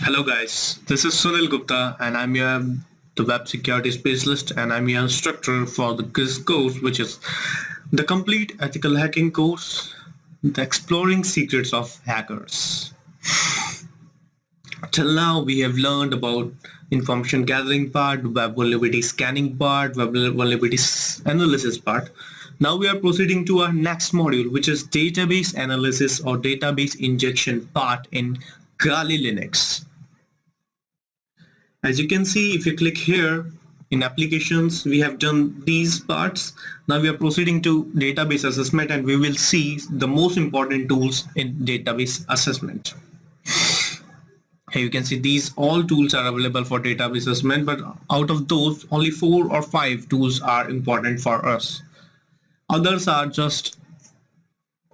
Hello guys, this is Sunil Gupta and I'm your the web security specialist and I'm your instructor for this course, which is the complete ethical hacking course, the exploring secrets of hackers. Till now we have learned about information gathering part, web vulnerability scanning part, web vulnerability analysis part. Now we are proceeding to our next module, which is database analysis or database injection part in Kali Linux. As you can see, if you click here in applications, we have done these parts. Now we are proceeding to database assessment and we will see the most important tools in database assessment. Here you can see these all tools are available for database assessment, but out of those only 4 or 5 tools are important for us. Others are just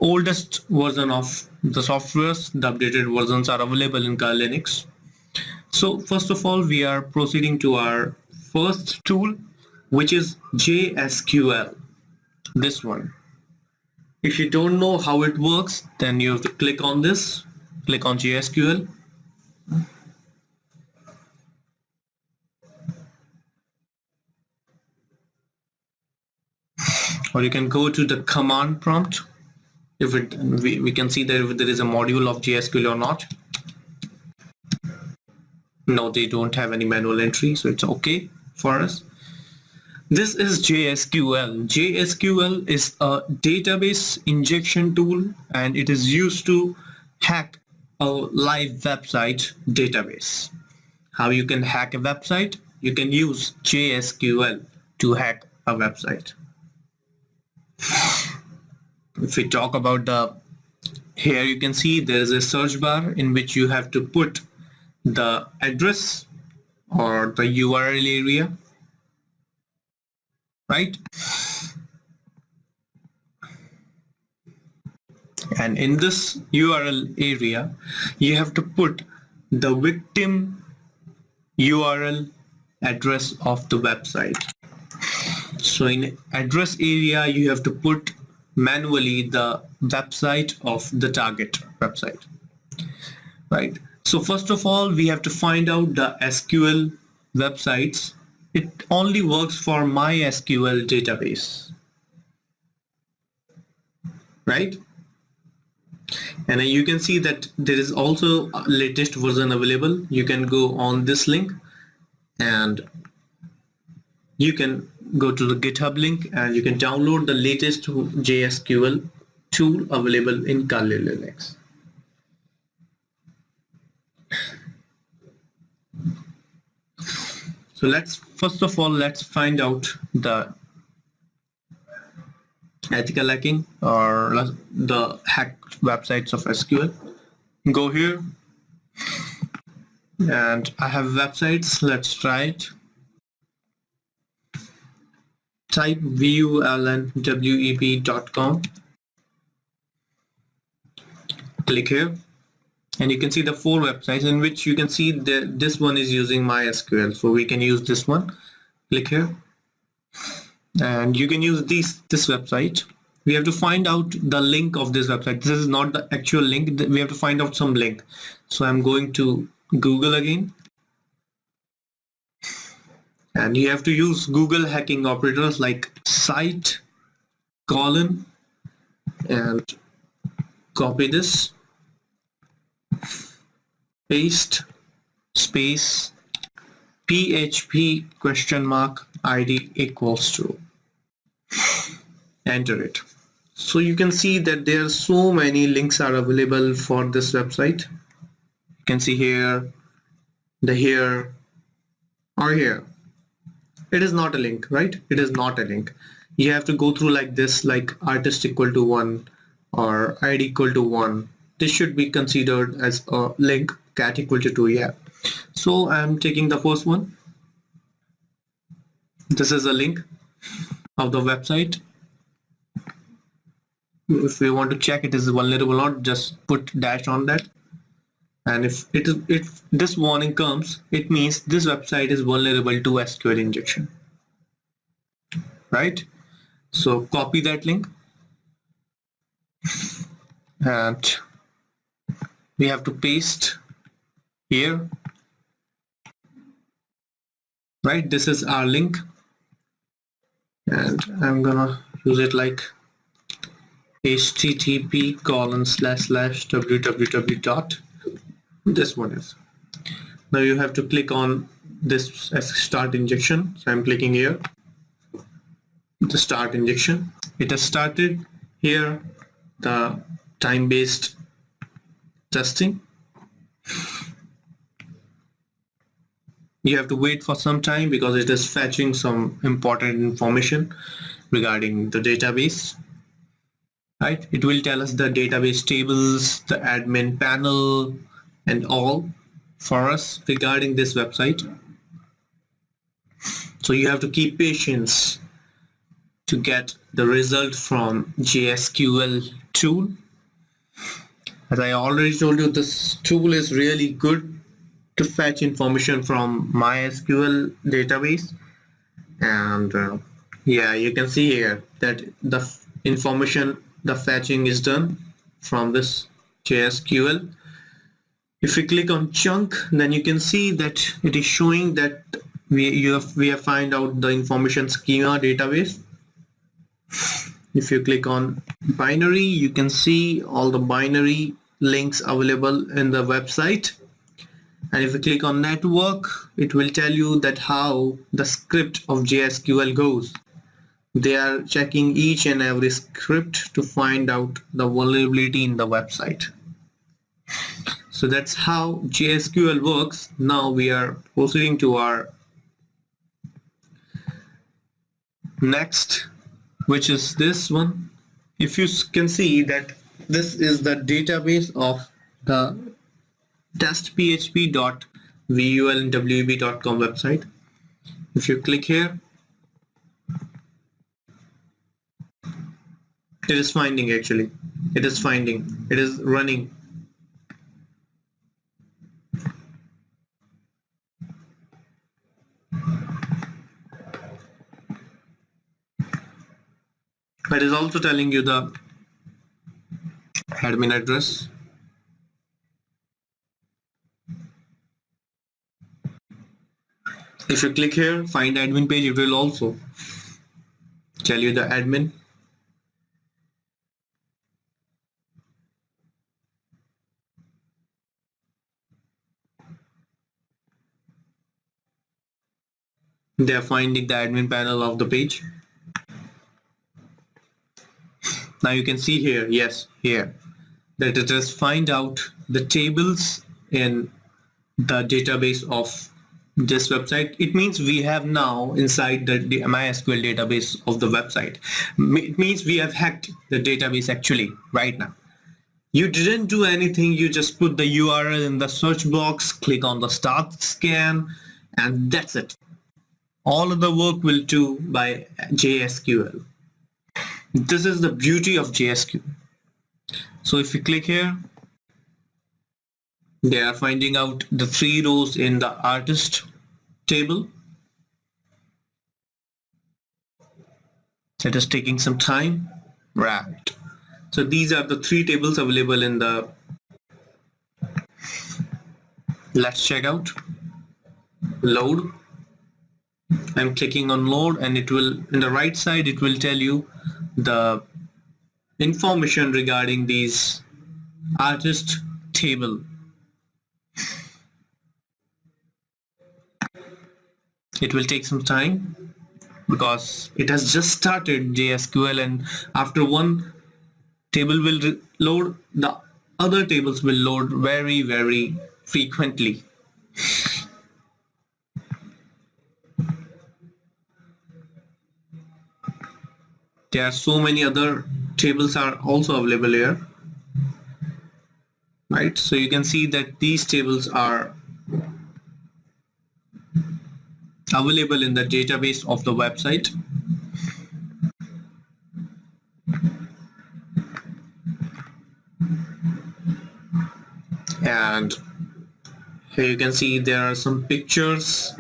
oldest version of the softwares. The updated versions are available in Kali Linux. So first of all, we are proceeding to our first tool, which is GSQL. This one. If you don't know how it works, then you have to click on this. Click on GSQL. Or you can go to the command prompt. If it, we can see that if there is a module of GSQL or not. No, they don't have any manual entry, so it's okay for us. This is GSQL. GSQL is a database injection tool and it is used to hack a live website database. How you can hack a website? You can use GSQL to hack a website. If we talk about here you can see there is a search bar in which you have to put the address or the URL area, right? And in this URL area, you have to put the victim URL address of the website. So in address area, you have to put manually the website of the target website, right? So first of all, we have to find out the SQL websites. It only works for MySQL database, right? And you can see that there is also a latest version available. You can go on this link and you can go to the GitHub link and you can download the latest GSQL tool available in Kali Linux. So first of all, let's find out the ethical hacking or the hacked websites of SQL. Go here and I have websites. Let's try it. Type vulnweb.com. Click here. And you can see the 4 websites in which you can see that this one is using MySQL. So we can use this one. Click here. And you can use this website. We have to find out the link of this website. This is not the actual link. We have to find out some link. So I'm going to Google again. And you have to use Google hacking operators like cite, colon, and copy this. Paste space PHP ID equals to, enter it. So you can see that there are so many links are available for this website. You can see here, the here or here. It is not a link, right? It is not a link. You have to go through like this, like artist equal to 1 or id equal to 1. This should be considered as a link. Cat equal to 2, yeah. So I'm taking the first one. This is a link of the website. If we want to check it is vulnerable or not, just put dash on that. And if this warning comes, it means this website is vulnerable to SQL injection, right? So copy that link and we have to paste here right? This is our link, and I'm gonna use it like http://www dot. This one is. Now you have to click on this as start injection. So I'm clicking here, the start injection. It has started here, the time-based testing. You have to wait for some time because it is fetching some important information regarding the database. Right? It will tell us the database tables, the admin panel, and all for us regarding this website. So you have to keep patience to get the result from GSQL tool. As I already told you, this tool is really good to fetch information from MySQL database. And yeah, you can see here that the information, the fetching is done from this GSQL. If you click on chunk, then you can see that it is showing that we have find out the information schema database. If you click on binary, you can see all the binary links available in the website. And if you click on network, it will tell you that how the script of GSQL goes. They are checking each and every script to find out the vulnerability in the website. So that's how GSQL works. Now we are proceeding to our next, which is this one. If you can see that this is the database of the testphp.vulnweb.com website. If you click here, it is finding, actually it is finding, it is running. It is also telling you the admin address. If you click here, find admin page, it will also tell you the admin. They are finding the admin panel of the page. Now you can see here, yes, here, that it has find out the tables in the database of this website. It means we have now inside the MySQL database of the website. It means we have hacked the database actually right now. You didn't do anything, you just put the URL in the search box, click on the start scan, and that's it. All of the work will do by JSQL. This is the beauty of JSQL. So if you click here, they are finding out the 3 rows in the artist table. It is taking some time, right? So these are the 3 tables available in the, let's check out, load. I'm clicking on load, and it will, in the right side, it will tell you the information regarding these artist table. It will take some time because it has just started JSQL, and after one table will load, the other tables will load very, very frequently. There are so many other tables are also available here, right? So you can see that these tables are available in the database of the website. And here you can see there are some pictures,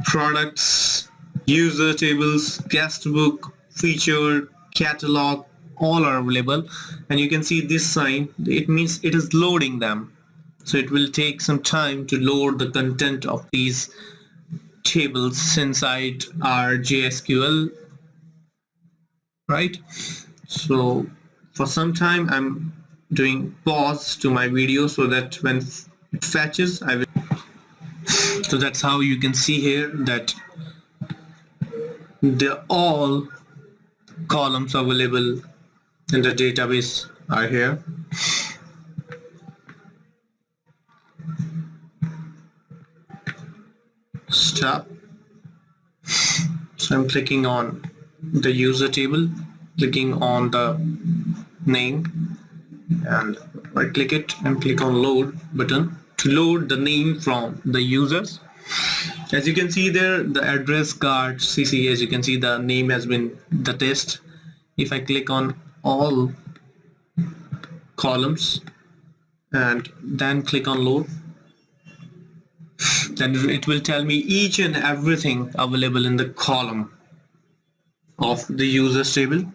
products, user tables, guest book, featured, catalog, all are available. And you can see this sign, it means it is loading them. So it will take some time to load the content of these tables inside our GSQL, right? So for some time I'm doing pause to my video so that when it fetches I will. So that's how you can see here that the all columns available in the database are here. Stop. So I'm clicking on the user table, clicking on the name, and right click it and click on load button to load the name from the users. As you can see there, the address card CC, as you can see the name has been the test. If I click on all columns and then click on load, then it will tell me each and everything available in the column of the users table.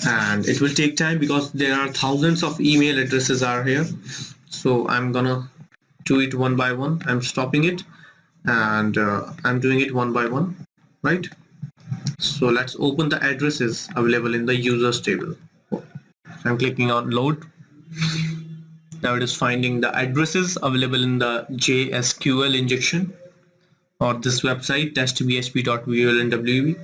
And it will take time because there are thousands of email addresses are here. So I'm gonna do it one by one. I'm stopping it and I'm doing it one by one, right? So let's open the addresses available in the users table. I'm clicking on load. Now it is finding the addresses available in the JSQL injection or this website testphp.vulnwv.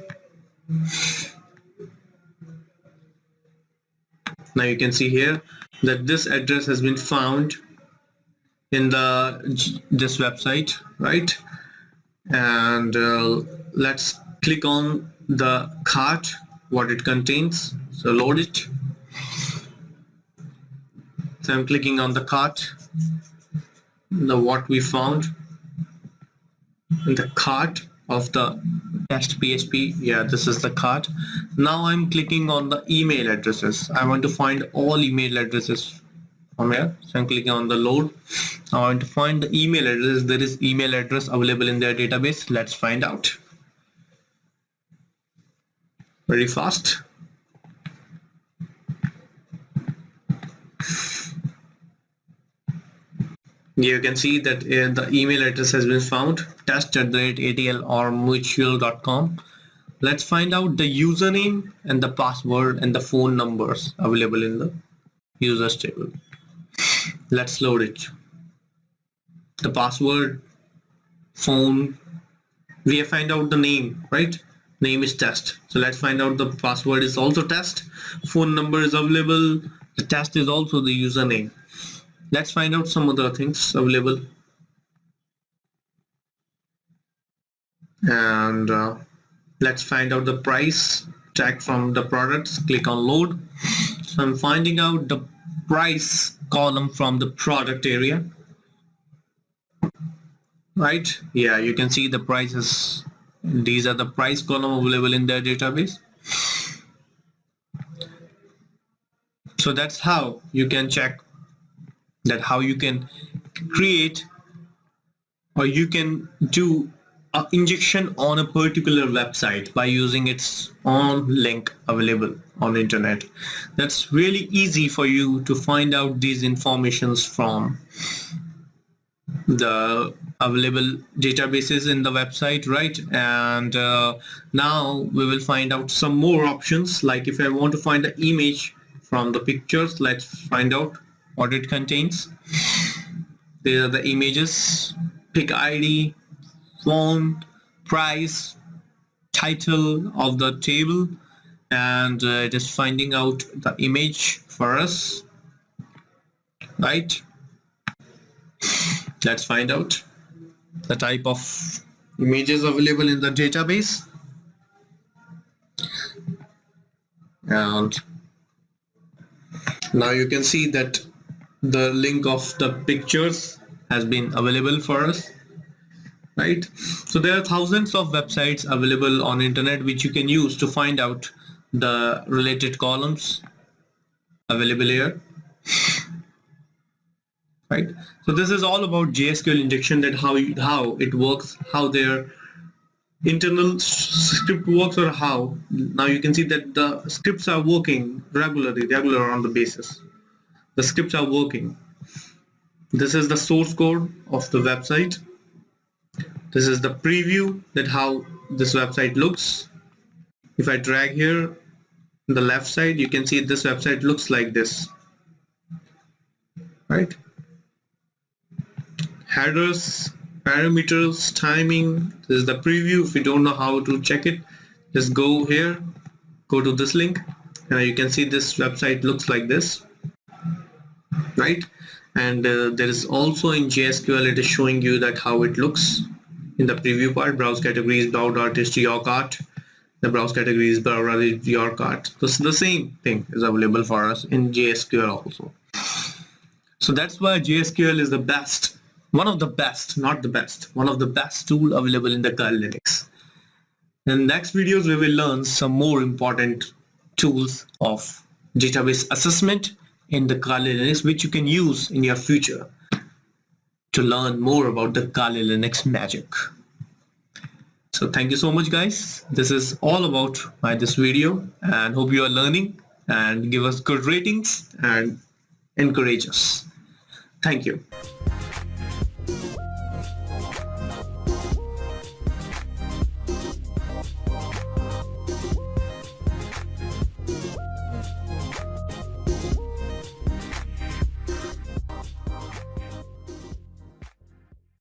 Now you can see here that this address has been found in this website, right? And let's click on the cart, what it contains. So load it. So I'm clicking on the cart, what we found in the cart of the test PHP. Yeah, this is the cart. Now I'm clicking on the email addresses. I want to find all email addresses from here. So I'm clicking on the load. I want to find the email address. There is email address available in their database. Let's find out. Very fast. You can see that the email address has been found, test@atl or mutual.com. Let's find out the username and the password and the phone numbers available in the users table. Let's load it. The password, phone, we have find out the name, right? Name is test. So let's find out the password is also test. Phone number is available. The test is also the username. Let's find out some other things available. And let's find out the price tag from the products. Click on load. So I'm finding out the price column from the product area. Right? Yeah, you can see the prices. These are the price column available in their database. So that's how you can check that how you can create or you can do an injection on a particular website by using its own link available on internet. That's really easy for you to find out these informations from the available databases in the website, right? And now we will find out some more options. Like if I want to find the image from the pictures, let's find out what it contains. These are the images, pick ID, font, price, title of the table, and it is finding out the image for us, right? Let's find out the type of images available in the database. And now you can see that the link of the pictures has been available for us, right? So there are thousands of websites available on internet which you can use to find out the related columns available here, right? So this is all about JSQL injection, that how it works, how their internal script works, or how now you can see that the scripts are working regular on the basis. The scripts are working. This is the source code of the website. This is the preview that how this website looks. If I drag here on the left side, you can see this website looks like this, right? Headers, parameters, timing. This is the preview. If you don't know how to check it, just go here, go to this link, and you can see this website looks like this, right? And there is also in GSQL, it is showing you that how it looks in the preview part. Browse categories, browse artist, your cart. The browse categories, browse your cart. So the same thing is available for us in GSQL also. So that's why GSQL is the best, one of the best, not the best, one of the best tool available in the Kali Linux. In next videos, we will learn some more important tools of database assessment in the Kali Linux, which you can use in your future to learn more about the Kali Linux magic. So thank you so much, guys. This is all about this video, and hope you are learning, and give us good ratings and encourage us. Thank you.